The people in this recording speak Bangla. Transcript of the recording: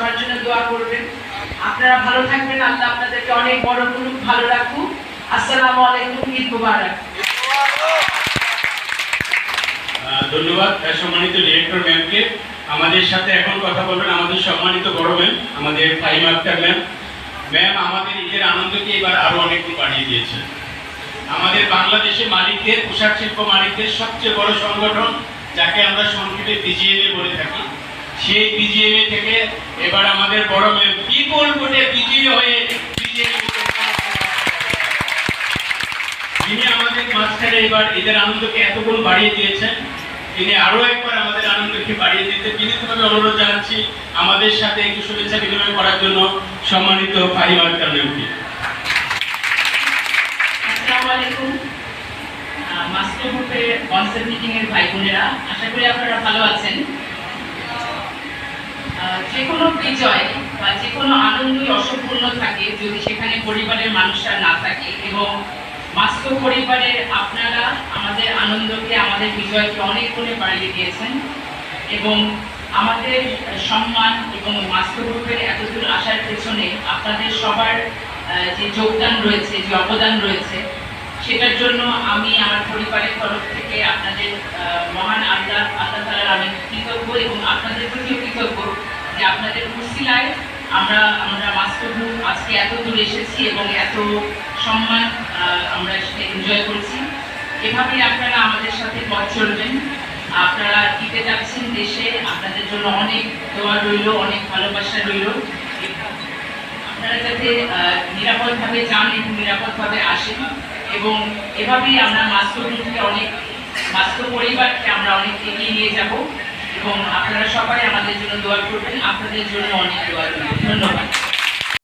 সবার জন্য দোয়া করবেন। আপনারা ভালো থাকবেন, আল্লাহ আপনাদেরকে অনেক বড় করুক, ভালো রাখুক। আসসালামু আলাইকুম, ঈদ মুবারক। ধন্যবাদ সম্মানিত ডিরেক্টর ম্যামকে। আমাদের সাথে এখন কথা বলবেন আমাদের সম্মানিত বড় ম্যাম, আমাদের ফাহিমা আক্তার ম্যাম। ম্যাম আমাদের ঈদের আনন্দকে এবার আরো অনেক বাড়িয়ে দিয়েছে। আমাদের বাংলাদেশে মালিকদের, পোশাক শিল্প মালিকদের সবচেয়ে বড় সংগঠন, যাকে আমরা সংক্ষেপে বিজিএমএ বলে থাকি, সেই বিজিএমএ থেকে এবার আমাদের বড় ম্যাম বিপুল ভোটে বিজয়ী হয়ে যিনি আমাদের মাঝখানে এবার ঈদের আনন্দকে এতগুণ বাড়িয়ে দিয়েছেন, তিনি আরো একবার আমাদের আনন্দকে বাড়িয়ে দিতে বিনীতভাবে অনুরোধ জানাচ্ছি আমাদের সাথে একটু শুভেচ্ছা বিনিময় করার জন্য সম্মানিত ফাহিমা আক্তার ম্যামকে। আসসালামু আলাইকুম মাস্টার গ্রুপের কনসেপ্ট মিটিং এর ভাই বোনেরা, আশা করি আপনারা ভালো আছেন। যে কোনো বিজয় বা যে কোনো আনন্দই অসম্পূর্ণ থাকে যদি সেখানে পরিবারের মানুষরা না থাকে, এবং মাস্কো পরিবারের আপনারা আমাদের আনন্দকে, আমাদের বিজয়কে অনেক গুণে বাড়িয়ে দিয়েছেন, এবং আমাদের সম্মান এবং মাস্কো গ্রুপের এতদূর আসার পেছনে আপনাদের সবার যে যোগদান রয়েছে, যে অবদান রয়েছে, সেটার জন্য আমি আমার পরিবারের তরফ থেকে আপনাদের মহান আল্লাহ তাআলার আমি কৃতজ্ঞ, এবং আপনাদের প্রতিও কৃতজ্ঞ যে আপনাদের উসিলায় আমরা মাস্কো গ্রুপ আজকে এত দূর এসেছি এবং এত সম্মান আমরা সেটা এনজয় করছি। এভাবেই আপনারা আমাদের সাথে পথ চলবেন। আপনারা দিতে যাচ্ছেন দেশে, আপনাদের জন্য অনেক দোয়া রইল, অনেক ভালোবাসা রইল। আপনারা যাতে নিরাপদভাবে যান এবং নিরাপদভাবে আসেন, এবং এভাবেই আমরা মাস্কো গ্রুপকে মাস্কো পরিবারকে আমরা অনেক এগিয়ে নিয়ে যাব, এবং আপনারা সবাই আমাদের জন্য দোয়া করবেন। আপনাদের জন্য অনেক দোয়া রইল। ধন্যবাদ।